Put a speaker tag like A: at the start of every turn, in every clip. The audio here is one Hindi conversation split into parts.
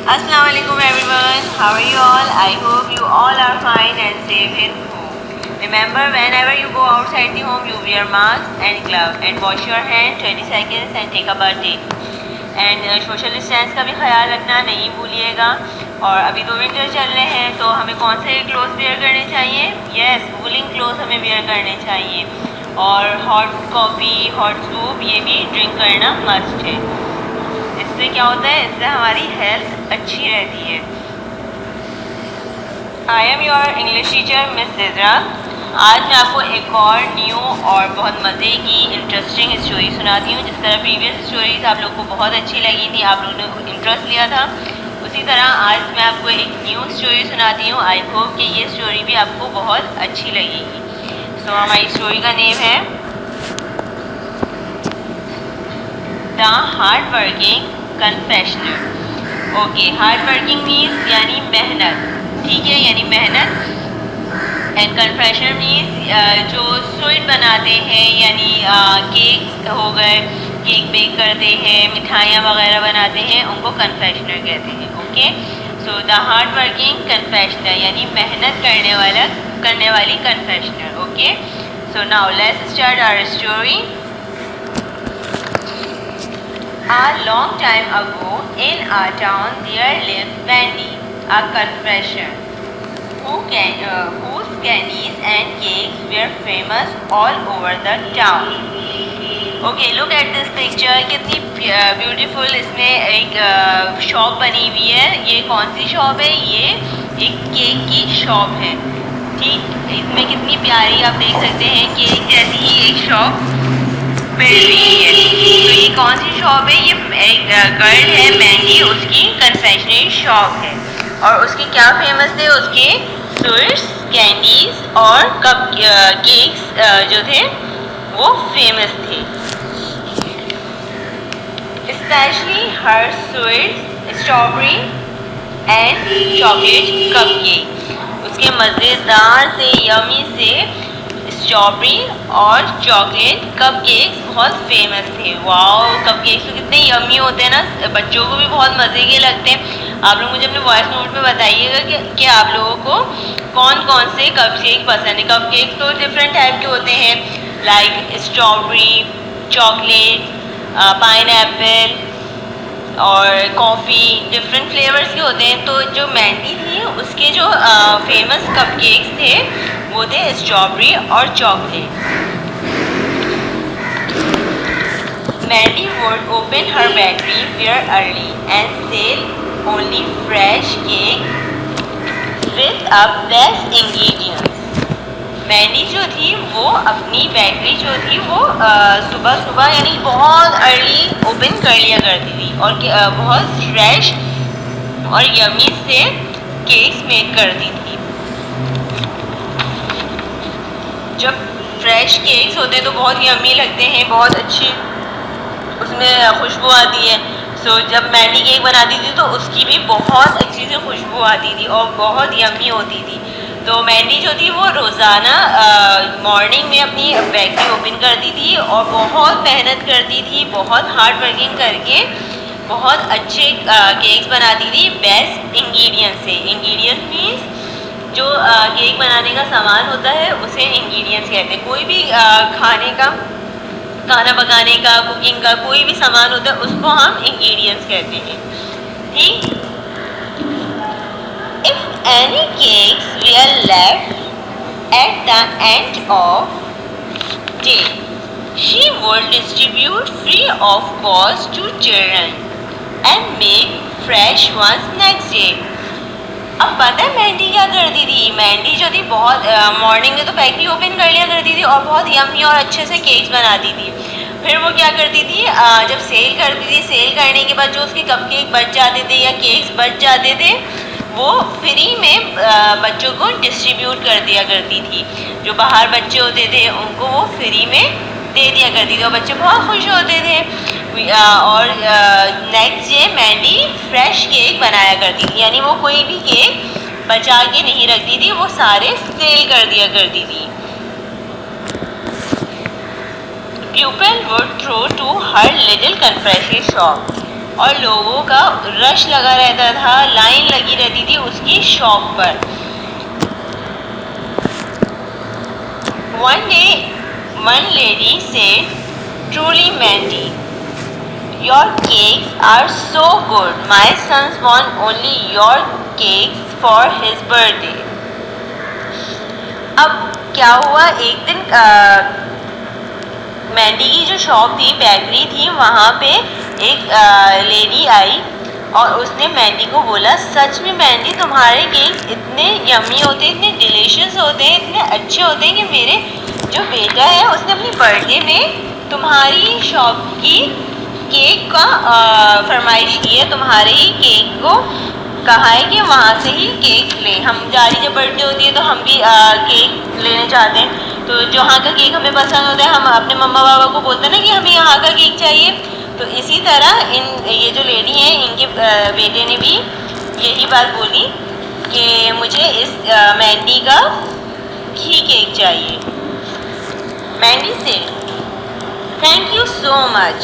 A: Assalamu alaikum everyone. How are you all? I hope you all are fine and safe in home. Remember, whenever you go outside the home, you wear mask and glove and wash your hand 20 seconds and take a bath daily. And social distance का भी ख्याल रखना नहीं भूलिएगा। और अभी तो विंटर चल रहे हैं, तो हमें कौन से क्लोथ वेयर करने चाहिए? यस, वूलिंग क्लोथ हमें वेयर करने चाहिए। और हॉट कॉफ़ी, हॉट सूप ये भी ड्रिंक करना मस्ट है। इससे क्या होता है? इससे हमारी हेल्थ अच्छी रहती है। I am your English teacher miss Sidra. आज मैं आपको एक और न्यू और बहुत मज़े की इंटरेस्टिंग स्टोरी सुनाती हूँ। जिस तरह प्रीवियस स्टोरीज आप लोग को बहुत अच्छी लगी थी, आप लोगों ने इंटरेस्ट लिया था, उसी तरह आज मैं आपको एक न्यू स्टोरी सुनाती हूँ। आई होप कि ये स्टोरी भी आपको बहुत अच्छी लगेगी। सो हमारी स्टोरी का नेम है the hard working confectioner. Okay, hard working means यानी मेहनत, ठीक है, यानी मेहनत। एंड कन्फेशनर मीन्स जो स्वीट बनाते हैं, यानी केक हो गए, केक बेक करते हैं, मिठाइयाँ वगैरह बनाते हैं, उनको कन्फेशनर कहते हैं। Okay, so the hard working confectioner यानी मेहनत करने वाली confectioner. Okay, so now let's start our story. A long time ago in a town there lived Wendy, a confession, whose candies and cakes were famous all over the town. Okay, look at this picture, कितनी ब्यूटीफुल इसमें एक शॉप बनी हुई है। ये कौन सी शॉप है? ये एक केक की शॉप है। ठीक, इसमें कितनी प्यारी आप देख सकते हैं, केक जैसी ही एक शॉप बिल्ड हुई है। तो ये कौन सी शॉप है? ये एक गर्ल है मैंडी, उसकी कन्फेक्शनरी शॉप है। और उसके क्या फेमस थे? उसके स्वीट्स, कैंडीज और कप केक्स जो थे वो फेमस थे। Specially her sweets, strawberry and chocolate cup cake. उसके मज़ेदार से, यमी से स्ट्रॉबेरी और चॉकलेट कप केक्स बहुत फेमस थे। वाओ, कप केक्स तो कितने यमी होते हैं ना, बच्चों को भी बहुत मज़े के लगते हैं। आप लोग मुझे अपने वॉइस नोट में बताइएगा कि आप लोगों को कौन कौन से कप केक पसंद है। कप केक्स तो डिफरेंट टाइप के होते हैं, लाइक स्ट्रॉबेरी, चॉकलेट, पाइनएप्पल और कॉफ़ी, डिफरेंट फ्लेवर्स के होते हैं। तो जो मैंडी थी उसके जो फेमस कप केक्स थे वो थे स्ट्रॉबेरी और chocolate. Mandy would open her bakery very early and sell only fresh cake with a best ingredients. Mandy जो थी वो अपनी बेकरी जो थी वो सुबह सुबह यानी बहुत अर्ली ओपन कर लिया करती थी और बहुत फ्रेश और यमी से केक्स मेक करती थी। जब फ्रेश केक्स होते हैं तो बहुत यम्मी लगते हैं, बहुत अच्छी उसमें खुशबू आती है। सो जब मैंडी केक बनाती थी तो उसकी भी बहुत अच्छी सी खुशबू आती थी और बहुत यम्मी होती थी। तो मैंडी जो थी वो रोज़ाना मॉर्निंग में अपनी बेकरी ओपन करती थी और बहुत मेहनत करती थी, बहुत हार्ड वर्किंग करके बहुत अच्छे केक्स बनाती थी बेस्ट इंग्रेडिएंट्स से। इंग्रेडिएंट्स मीन्स जो केक बनाने का सामान होता है उसे इंग्रेडिएंट्स कहते हैं। कोई भी खाने का, खाना पकाने का, कुकिंग का कोई भी सामान होता है उसको हम इंग्रेडिएंट्स कहते हैं। ठीक, if any cakes were left at the end of day, she would distribute free of cost to children and make fresh ones next day. अब पता है मैंडी क्या करती थी? मैंडी जो थी बहुत मॉर्निंग में तो बेकरी ओपन कर लिया करती थी और बहुत यम्मी और अच्छे से केक्स बनाती थी। फिर वो क्या करती थी, जब सेल करती थी, सेल करने के बाद जो उसके कपकेक बच जाते थे या केक्स बच जाते थे वो फ्री में बच्चों को डिस्ट्रीब्यूट कर दिया करती थी। जो बाहर बच्चे होते थे उनको वो फ्री में दे दिया करती थी और बच्चे बहुत खुश होते थे। और next day Mandy fresh cake बनाया करती थी, यानी वो कोई भी केक बचा के नहीं रखती थी, वो सारे सेल कर दिया करती थी। Pupil would throw to her little confectionery shop और लोगों का रश लगा रहता था, लाइन लगी रहती थी उसकी शॉप पर। One day, one lady said, "Truly, Mandy, your cakes are so good. My son wants only your cakes for his birthday." अब क्या हुआ, एक दिन मैंडी की जो शॉप थी, बेकरी थी, वहाँ पे एक लेडी आई और उसने मैंडी को बोला, सच में मैंडी तुम्हारे केक्स इतने यम्मी होते हैं, इतने डिलीशियस होते हैं, इतने अच्छे होते हैं कि मेरे जो बेटा है उसने अपनी बर्थडे में तुम्हारी शॉप की केक का फरमाइश की है, तुम्हारे ही केक को कहा है कि वहाँ से ही केक लें। हमारी जब बर्थडे होती है तो हम भी केक लेने चाहते हैं, तो जहाँ का केक हमें पसंद होता है हम अपने मम्मा पापा को बोलते हैं ना कि हमें यहाँ का केक चाहिए। तो इसी तरह ये जो लेडी हैं, इनके बेटे ने भी यही बात बोली कि मुझे इस मैंडी का ही केक चाहिए। मैंडी से, thank you so much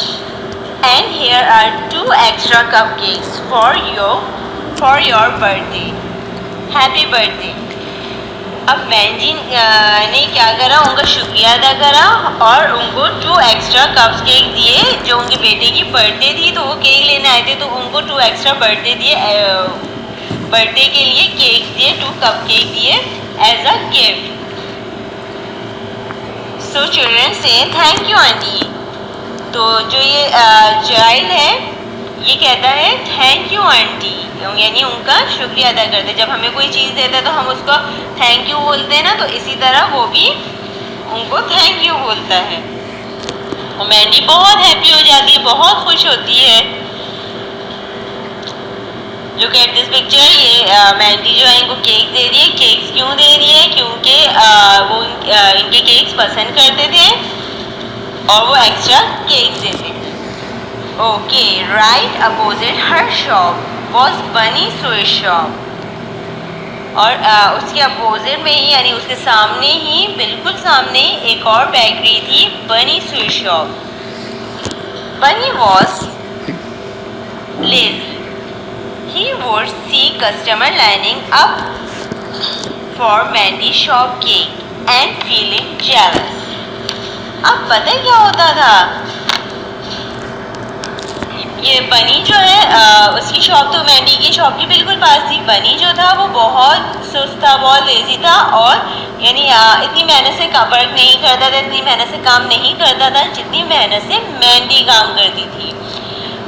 A: and here are 2 extra cupcakes for your birthday. Happy birthday. अब मैंडी ने क्या करा, उनका शुक्रिया अदा करा और उनको 2 extra कप्स केक दिए। जो उनके बेटे की बर्थडे थी तो वो केक लेने आए थे, तो उनको 2 extra बर्थडे दिए, बर्थडे के लिए केक दिए, 2 कप केक दिए as a gift. So children से थैंक यू आंटी। तो जो ये चाइल्ड है ये कहता है थैंक यू आंटी, यानी उनका शुक्रिया अदा करते। जब हमें कोई चीज़ देता है तो हम उसको थैंक यू बोलते हैं ना, तो इसी तरह वो भी उनको थैंक यू बोलता है। और मैंडी बहुत हैप्पी हो जाती है, बहुत खुश होती है। Look at this picture. ये मैंडी जो है इनको केक दे रही है। केक्स क्यों दे रही है? क्योंकि वो इनके केक्स पसंद करते थे और वो एक्स्ट्रा केक्स देते हैं। Okay, right opposite her shop was बनी स्वीट शॉप। और उसके अपोजिट में ही, यानी उसके सामने ही, बिल्कुल सामने एक और बेकरी थी, बनी स्वीट शॉप। बनी was lazy. He would see customer lining up for Mandy's shop cake and feeling jealous. अब पता है क्या होता था? ये बनी जो है उसकी शॉप तो मैंडी की शॉप के बिल्कुल पास थी। बनी जो था वो बहुत सुस्त था, बहुत लेजी था और यानी इतनी मेहनत से वर्क नहीं करता था, इतनी मेहनत से काम नहीं करता था जितनी मेहनत से मैंडी काम करती थी।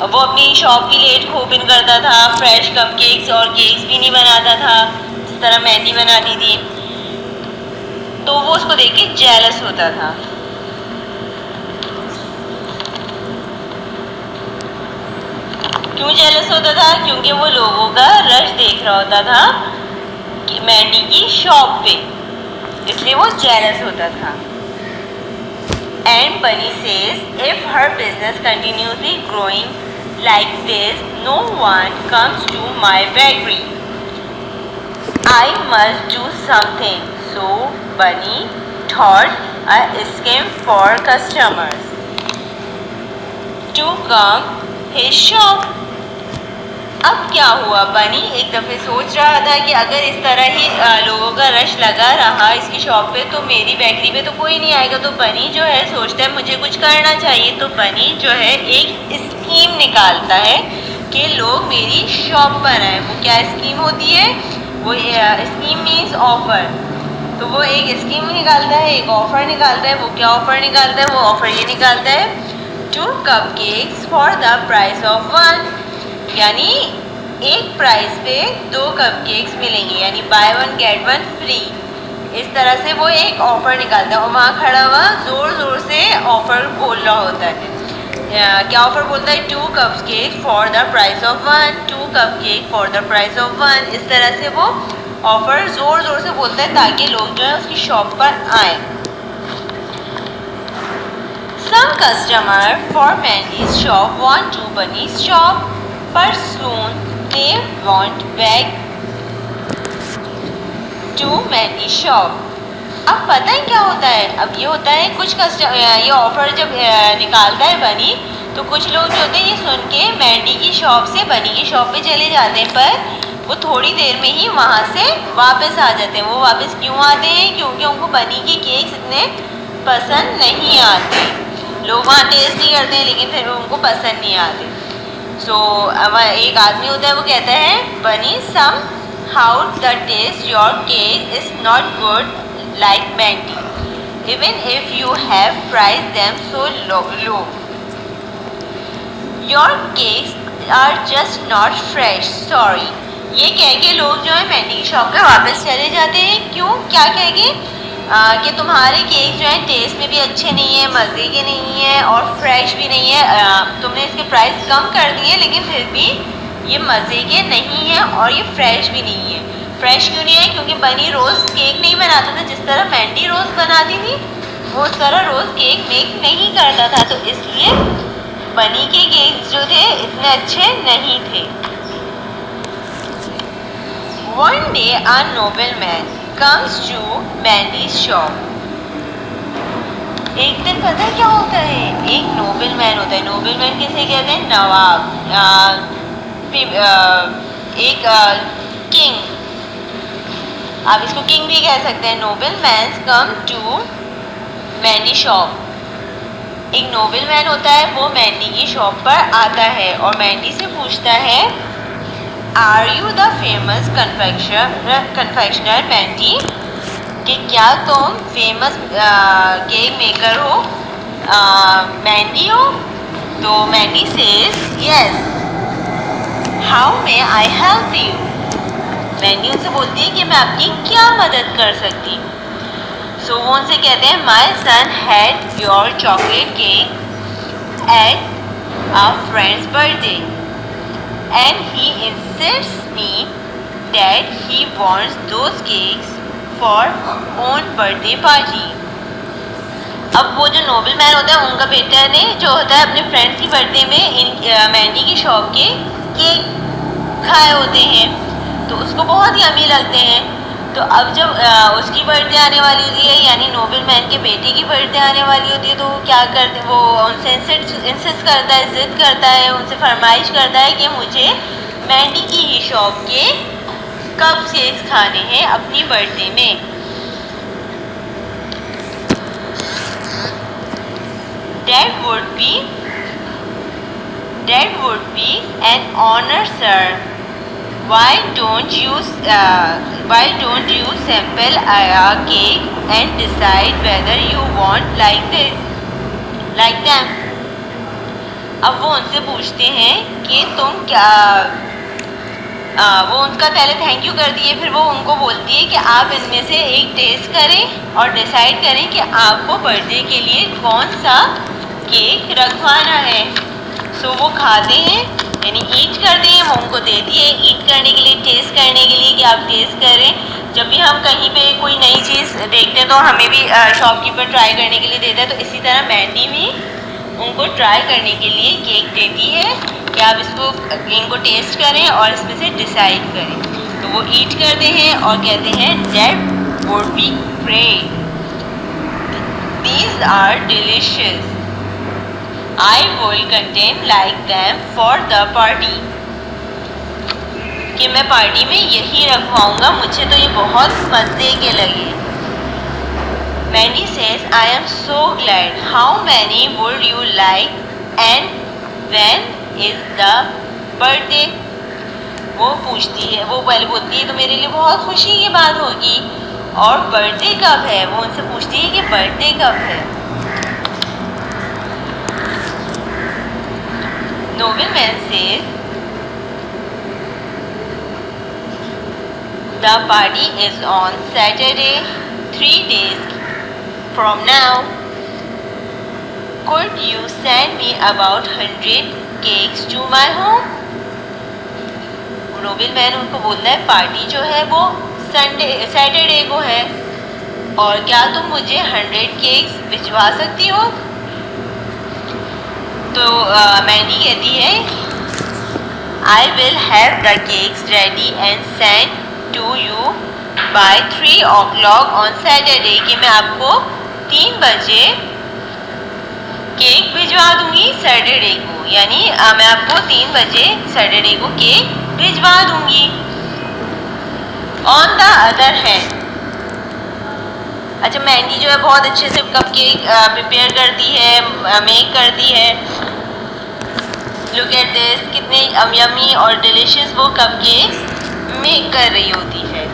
A: वो अपनी शॉप भी लेट ओपन करता था, फ्रेश कपकेक्स और केक्स भी नहीं बनाता था जिस तरह मैंडी बनाती थी। तो वो उसको देख के जेलस होता था। क्यों जेलस होता था? क्योंकि वो लोगों का रश देख रहा होता था कि मैंडी की शॉप पे, इसलिए वो जेलस होता था। And Bunny says, if her business continuously growing like this, no one comes to my bakery. I must do something. So Bunny thought a scheme for customers to come his shop. अब क्या हुआ, बनी एक दफ़े सोच रहा था कि अगर इस तरह ही लोगों का रश लगा रहा इसकी शॉप पे तो मेरी बेकरी पे तो कोई नहीं आएगा। तो बनी जो है सोचता है मुझे कुछ करना चाहिए। तो बनी जो है एक स्कीम निकालता है कि लोग मेरी शॉप पर आए। वो क्या स्कीम होती है? वो स्कीम मीन्स ऑफ़र। तो वो एक स्कीम निकालता है, एक ऑफ़र निकालता है। वो क्या ऑफ़र निकालता है? वो ऑफ़र ये निकालता है 2 cupcakes for the price of 1, यानी एक प्राइस पे 2 कपकेक्स मिलेंगे, यानी बाय 1 गेट 1 फ्री। इस तरह से वो एक ऑफ़र निकालता है और वहाँ खड़ा हुआ ज़ोर ज़ोर से ऑफ़र बोल रहा होता है। क्या ऑफ़र बोलता है? 2 cupcakes for the price of 1, 2 cupcake for the price of 1। इस तरह से वो ऑफ़र ज़ोर ज़ोर से बोलता है ताकि लोग जो है उसकी शॉप पर आएँ। Some customer for Mandy's shop want to Bunny's shop, but soon they want back to Mandy's shop. अब पता है क्या होता है? अब ये होता है कुछ कस्टमर, ये ऑफ़र जब निकालता है बनी तो कुछ लोग जो होते हैं ये सुन के मैंडी की शॉप से बनी की शॉप पे चले जाते हैं, पर वो थोड़ी देर में ही वहाँ से वापस आ जाते हैं। वो वापस क्यों आते हैं? क्योंकि उनको बनी के केक्स इतने पसंद नहीं आते। लोग वहाँ टेस्ट नहीं करते हैं लेकिन फिर उनको पसंद नहीं आते। सो एक आदमी होता है, वो कहता है Bunny somehow the taste your cake is not good like Mandy even if you have price them so low your cakes are just not fresh sorry. ये कह के लोग जो है मैंडी की शॉप पे वापस चले जाते हैं। क्यों? क्या कह के कि तुम्हारे केक जो है टेस्ट में भी अच्छे नहीं है, मज़े के नहीं है और फ्रेश भी नहीं है। तुमने इसके प्राइस कम कर दिए लेकिन फिर भी ये मज़े के नहीं है और ये फ्रेश भी नहीं है। फ्रेश क्यों नहीं है? क्योंकि बनी रोज़ केक नहीं बनाता था। जिस तरह मैंडी रोज़ बनाती थी वो उस तरह रोज़ केक मेक नहीं करता था, तो इसलिए बनी के केक जो थे इतने अच्छे नहीं थे। One day a nobleman comes to Mandy's shop. एक दिन पता है क्या होता है? एक नोबलमैन होता है। नोबलमैन किसे कहते हैं? नवाब, एक किंग, आप इसको किंग भी कह सकते हैं। Nobleman come to Mandy shop. एक नोबलमैन होता है, वो मैंडी की शॉप पर आता है और मैंडी से पूछता है are you the famous confectioner Mandy, कि क्या तुम फेमस केक मेकर हो, मैंडी हो? तो Mandy says yes how may I help you. Mandy उनसे बोलती है कि मैं आपकी क्या मदद कर सकती हूँ। सो वो उनसे कहते हैं my son had your chocolate cake at a friend's birthday and he insists me that he wants those cakes for own birthday party। अब वो जो नोबलमैन होता है उनका बेटा ने जो होता है अपने फ्रेंड्स की बर्थडे में मैंडी की शॉप के केक खाए होते हैं, तो उसको बहुत ही यम्मी लगते हैं। तो अब जब उसकी बर्थडे आने वाली होती है, यानी नोबलमैन के बेटे की बर्थडे आने वाली होती है, तो वो क्या करते, वो उनसे इंसिस्ट करता है, जिद करता है, उनसे फरमाइश करता है कि मुझे मैंडी की ही शॉप के कप केक्स खाने हैं अपनी बर्थडे में। That would be an honor, sir. Why don't you sample a cake and decide whether you want like them? अब वो उनसे पूछते हैं कि तुम क्या, वो उनका पहले थैंक यू कर दिए, फिर वो उनको बोलती है कि आप इनमें से एक टेस्ट करें और डिसाइड करें कि आपको बर्थडे के लिए कौन सा केक रखवाना है। सो वो खाते हैं, यानी ईट करते हैं, वो उनको देती है ईट करने के लिए, टेस्ट करने के लिए कि आप टेस्ट करें। जब भी हम कहीं पे कोई नई चीज़ देखते हैं तो हमें भी शॉपकीपर ट्राई करने के लिए देता है, तो इसी तरह मैंडी भी उनको ट्राई करने के लिए केक देती है कि आप इनको टेस्ट करें और इसमें से डिसाइड करें। तो वो ईट करते हैं और कहते हैं that would be great, these are delicious, I will contain like them for the party, कि मैं पार्टी में यही रखवाऊंगा, मुझे तो ये बहुत मज़े के लगे। Mandy says I am so glad, how many would you like and when is the birthday. वो पूछती है, वो पहले बोलती है तो मेरे लिए बहुत खुशी की बात होगी, और बर्थडे कब है? वो उनसे पूछती है कि बर्थडे कब है। Nobleman says the party is on Saturday, 3 days from now. Could you send me about 100 cakes to my home? Nobleman उनको बोलता है पार्टी जो है वो सैटरडे को है, और क्या तुम मुझे 100 केक्स भिजवा सकती हो? तो मैंडी कहती है I will have the cakes ready and send to you by 3 o'clock on Saturday, कि मैं आपको 3 बजे केक भिजवा दूंगी सैटरडे को, यानी मैं आपको 3 बजे सैटरडे को केक भिजवा दूंगी। ऑन द अदर हैंड, अच्छा मैंडी जो है बहुत अच्छे से कपकेक प्रिपेयर करती है, मेक करती है। लुक एट दिस, कितने यम्मी और डिलिशियस वो कपकेक्स मेक कर रही होती है।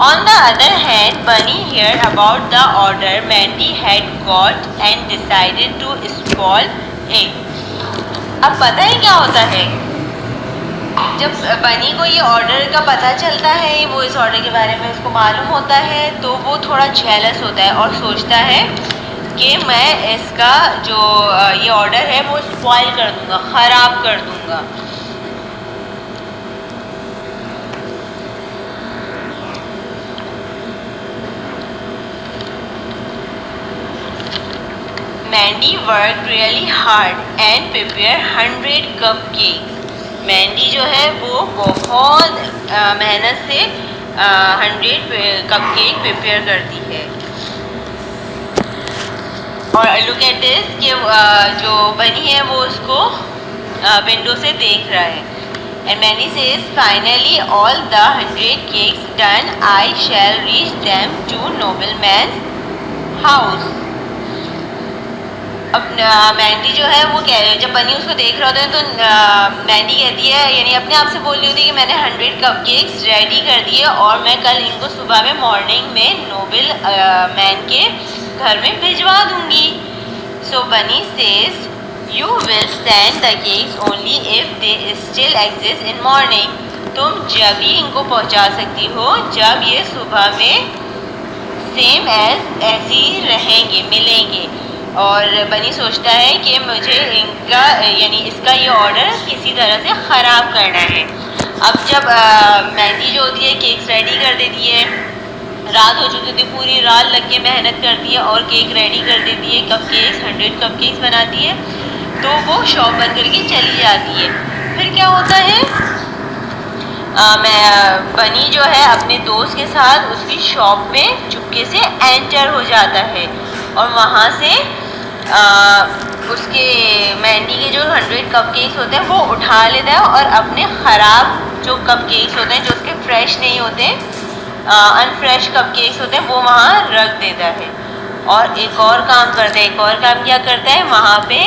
A: On the other hand, Bunny hear about the order Mandy had got and decided to spoil it. अब पता है क्या होता है, जब बनी को ये ऑर्डर का पता चलता है, वो इस ऑर्डर के बारे में उसको मालूम होता है, तो वो थोड़ा जेलस होता है और सोचता है कि मैं इसका जो ये ऑर्डर है वो स्पॉइल कर दूंगा, ख़राब कर दूंगा। Mandy work really hard and prepare 100 cupcakes. Mandy जो है वो बहुत मेहनत से 100 कपकेक प्रिपेयर करती है। और लुक एट दिस कि जो बनी है वो उसको विंडो से देख रहा है। And Mandy says finally all the 100 cakes done, I shall reach them to nobleman's house. अब मैंडी जो है वो जब बनी उसको देख रहा होता है तो मैंडी कहती है, यानी अपने आप से बोल रही होती है कि मैंने 100 कपकेक्स रेडी कर दिए और मैं कल इनको सुबह में मॉर्निंग में नोबल मैन के घर में भिजवा दूंगी। सो बनी says you will send the cakes only if they still exist in morning. तुम जब ही इनको पहुंचा सकती हो जब ये सुबह में सेम एज ऐसे ही रहेंगे, मिलेंगे। और बनी सोचता है कि मुझे इनका यानी इसका ये ऑर्डर किसी तरह से ख़राब करना है। अब जब मैंडी जो होती है केक्स रेडी कर देती है, रात हो चुकी होती है, पूरी रात लग के मेहनत करती है और केक रेडी कर देती है, कपकेक्स 100 कपकेक्स बनाती है, तो वो शॉप बंद करके चली जाती है। फिर क्या होता है, बनी जो है अपने दोस्त के साथ उसकी शॉप में चुपके से एंटर हो जाता है और वहाँ से उसके मैंडी के जो 100 कपकेक्स होते हैं वो उठा लेता है और अपने ख़राब जो कपकेक्स होते हैं, जो उसके फ्रेश नहीं होते, अनफ्रेश कपकेक्स होते हैं, वो वहाँ रख देता है। और एक और काम करता है, एक और काम क्या करता है, वहाँ पे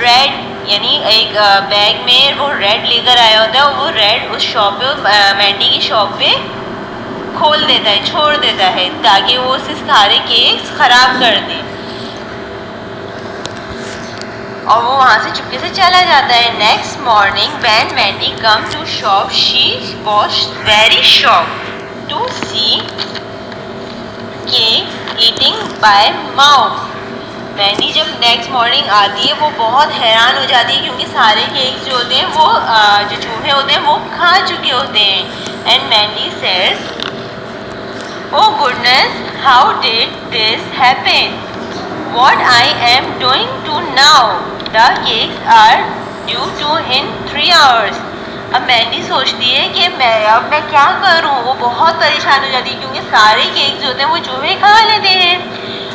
A: रेड यानी एक बैग में वो रेड लेकर आया होता है, वो रेड उस शॉप पे मैंडी की शॉप पे खोल देता है, छोड़ देता है ताकि वो उससे सारे केक्स ख़राब कर दे और वो वहाँ से चुपके से चला जाता है। Next morning when Mandy come to shop she was very shocked to see cakes eating by mouse. Mandy जब नेक्स्ट मॉर्निंग आती है वो बहुत हैरान हो जाती है क्योंकि सारे केक्स जो होते हैं वो जो चूहे होते हैं वो खा चुके होते हैं। And Mandy says Oh goodness, how did this happen? What I am doing to now? The cakes are due to in 3 hours. अब मैंडी सोचती है कि अब मैं क्या करूं, वो बहुत परेशान हो जाती है क्योंकि सारे केक्स जो होते हैं वो चूहे खा लेते हैं।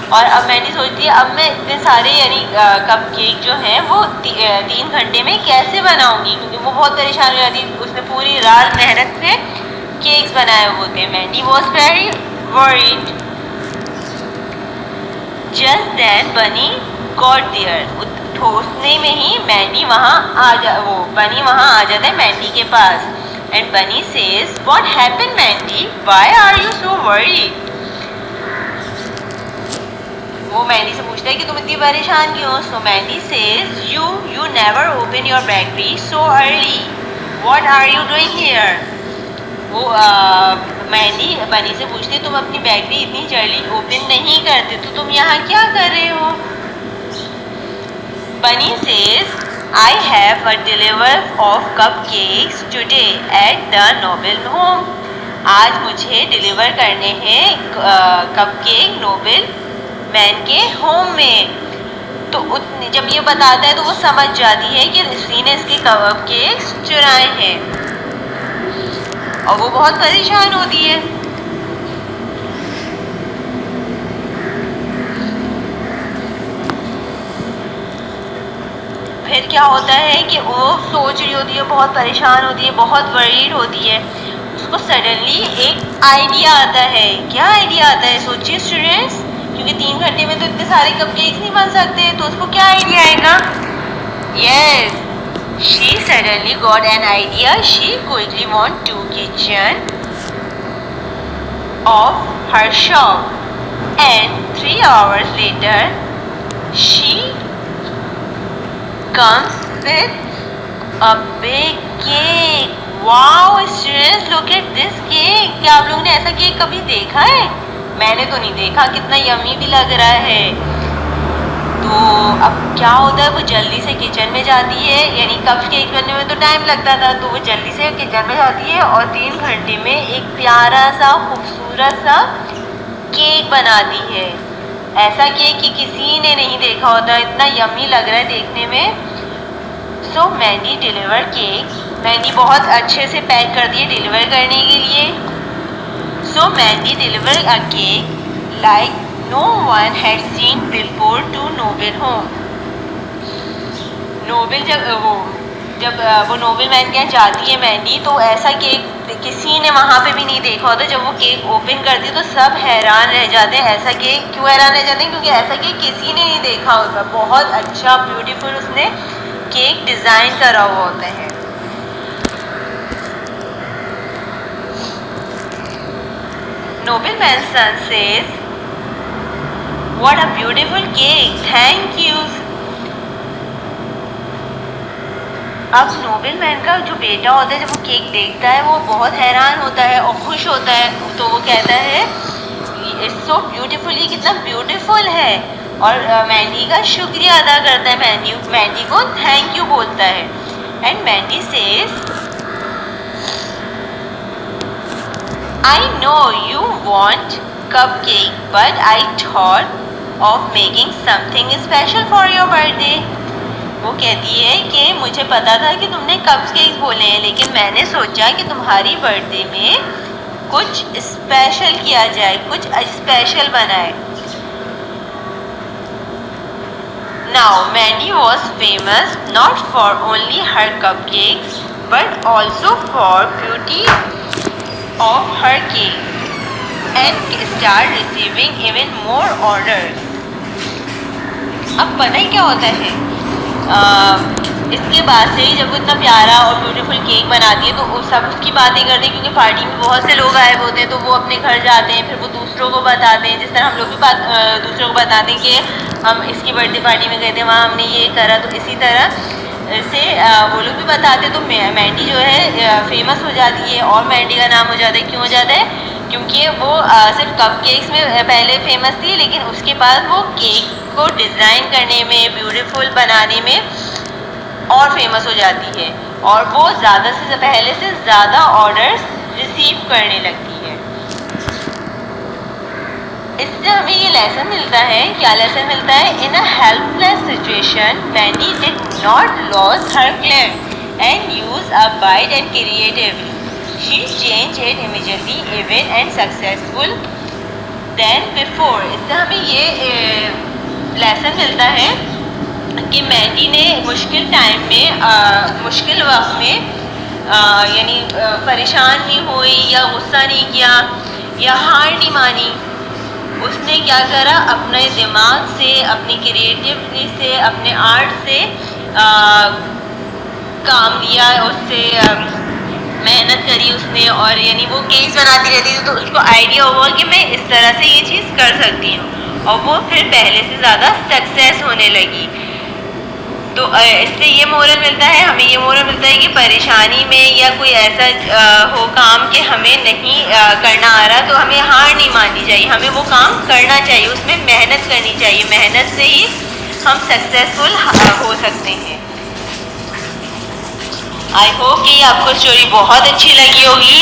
A: और अब मैंडी सोचती है अब मैं इतने सारे यानी कप केक जो हैं वो 3 घंटे में कैसे बनाऊंगी, क्योंकि वो बहुत परेशान हो जाती है, उसने पूरी रात मेहनत से केक्स बनाए होते हैं। Mandy was very worried. Just then Bunny got there. उतने में ही मैंडी बनी वहाँ आ जाता है मैंडी के पास। And Bunny says, "What happened, Mandy? Why are you so worried?" वो मैंडी से पूछता है कि तुम इतनी परेशान क्यों? So Mandy says, "You never open your bakery so early. What are you doing here?" वो मैंडी बनी से पूछती तुम अपनी बेकरी इतनी जल्दी ओपन नहीं करते तो तुम यहाँ क्या कर रहे हो? Bunny says I have a deliver of cup cakes today at the noble home. आज मुझे डिलीवर करने हैं कप केक नोबल मैन के होम में। तो जब ये बताता है तो वो समझ जाती है कि इसी ने इसके कप केक्स चुराए हैं और वो बहुत परेशान होती है। फिर क्या होता है कि वो सोच रही होती है, बहुत परेशान होती है, बहुत वरीड होती है। उसको सडनली एक आइडिया आता है। क्या आइडिया आता है सोचिए स्टूडेंट्स, क्योंकि 3 घंटे में तो इतने सारे कपकेक्स नहीं बन सकते, तो उसको क्या आइडिया आएगा? Yes, she suddenly got an idea. She quickly want to kitchen of her shop, and 3 hours later she comes with a big cake. Wow students, look at this cake. क्या आप लोगों ने ऐसा केक कभी देखा है? मैंने तो नहीं देखा। कितना यम्मी भी लग रहा है। तो अब क्या होता है, वो जल्दी से किचन में जाती है, यानी कप केक बनने में तो टाइम लगता था, तो वो जल्दी से किचन में जाती है और 3 घंटे में एक प्यारा सा खूबसूरत सा केक बनाती है। ऐसा केक कि किसी ने नहीं देखा होता, इतना यम्मी लग रहा है देखने में। सो मैंडी डिलीवर केक। मैंडी बहुत अच्छे से पैक कर दिए डिलीवर करने के लिए। So Mandy deliver a cake like no one had seen before to Noble home. Noble जब वो नोबेल मैन के यहाँ जाती है मैंडी, तो ऐसा केक किसी ने वहाँ पे भी नहीं देखा होता। जब वो केक ओपन करती है तो सब हैरान रह जाते हैं। ऐसा केक क्यों हैरान रह जाते हैं? क्योंकि ऐसा केक किसी ने नहीं देखा होता। बहुत अच्छा ब्यूटीफुल उसने केक डिज़ाइन करा हुआ होता है। Noble man son says, What a beautiful cake! Thank you. अब नोबेल मैन का जो बेटा होता है, जब वो केक देखता है वो बहुत हैरान होता है और खुश होता है। तो वो कहता है इट्स सो ब्यूटीफुल, ये कितना ब्यूटीफुल है, और मैंडी का शुक्रिया अदा करता है। मैंडी को थैंक यू बोलता है। And Mandy says, I know you want cupcake, but I thought of making something special for your birthday. वो कहती है कि मुझे पता था कि तुमने कपकेक्स बोले हैं, लेकिन मैंने सोचा कि तुम्हारी बर्थडे में कुछ स्पेशल किया जाए, कुछ स्पेशल बनाए। Now Mandy was famous not for only her cupcakes but also for beauty of her cake and start receiving even more orders. अब पता ही क्या होता है, इसके बाद से ही जब वो इतना प्यारा और ब्यूटीफुल केक बनाती है तो वो सब उसकी बातें करते हैं, क्योंकि पार्टी में बहुत से लोग आए होते हैं, तो वो अपने घर जाते हैं, फिर वो दूसरों को बताते हैं। जिस तरह हम लोग भी दूसरों को बताते हैं कि हम इसकी बर्थडे पार्टी में गए थे, वहाँ हमने ये करा, तो इसी तरह से वो लोग भी बताते हैं। तो मैंडी जो है फेमस हो जाती है और मैंडी का नाम हो जाता है। क्यों हो जाता है? क्योंकि वो सिर्फ कपकेक्स में पहले फेमस थी, लेकिन उसके बाद वो केक को डिज़ाइन करने में, ब्यूटीफुल बनाने में और फेमस हो जाती है, और वो ज़्यादा से पहले से ज़्यादा ऑर्डर्स रिसीव करने लगती है। इससे हमें ये लेसन मिलता है। क्या लेसन मिलता है? In a helpless situation Mandy did not lose her calm and use a bite and creative. She changed it immediately, even and successful than before. इससे हमें ये लेसन मिलता है कि मैंडी ने मुश्किल टाइम में, मुश्किल वक्त में यानी परेशान नहीं हुई या गुस्सा नहीं किया या हार नहीं मानी। उसने क्या करा? अपने दिमाग से, अपनी क्रिएटिविटी से, अपने आर्ट से काम लिया, उससे मेहनत करी उसने, और यानी वो केक्स बनाती रहती थी, तो उसको आइडिया हुआ कि मैं इस तरह से ये चीज़ कर सकती हूँ, और वो फिर पहले से ज़्यादा सक्सेस होने लगी। तो इससे ये मोरल मिलता है, हमें ये मोरल मिलता है कि परेशानी में या कोई ऐसा हो काम कि हमें नहीं करना आ रहा, तो हमें हार नहीं माननी चाहिए, हमें वो काम करना चाहिए, उसमें मेहनत करनी चाहिए। मेहनत से ही हम सक्सेसफुल हो सकते हैं। आई होप कि आपको स्टोरी बहुत अच्छी लगी होगी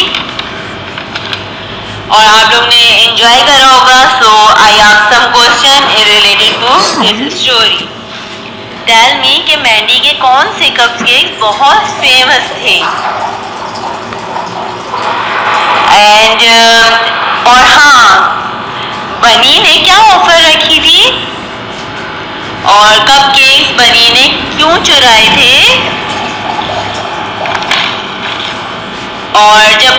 A: और आप लोग ने एंजॉय करा होगा। So I ask some question related to this story. Tell me कि मैंडी के कौन से कपकेक्स बहुत फेमस थे, एंड और हाँ, बनी ने क्या ऑफर रखी थी? और कपकेक्स बनी ने क्यों चुराए थे? और जब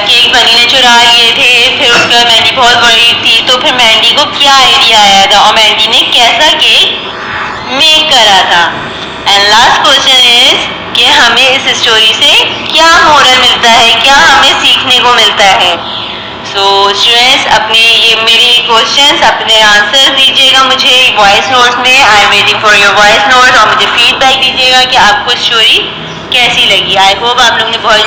A: केक बनी ने चुरा लिए थे, फिर उसके बाद मैंडी बहुत बड़ी थी, तो फिर मैंडी को क्या आइडिया आया था और मैंडी ने कैसा केक मेक करा था? एंड लास्ट क्वेश्चन इज कि हमें इस स्टोरी से क्या मोरल मिलता है, क्या हमें सीखने को मिलता है? सो स्टूडेंट्स, अपने ये मेरे क्वेश्चंस अपने आंसर दीजिएगा मुझे वॉइस नोट्स में। I am waiting for your voice notes और मुझे फीडबैक दीजिएगा कि आपको स्टोरी कैसी लगी। आई होप आप लोगों ने बहुत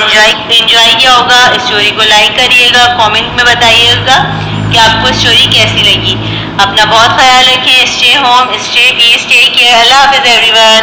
A: एंजॉय किया होगा। स्टोरी को लाइक करिएगा, कमेंट में बताइएगा कि आपको स्टोरी कैसी लगी। अपना बहुत ख्याल रखें। Stay home, stay peace, take care. अल्लाह हाफिज़ एवरीवन।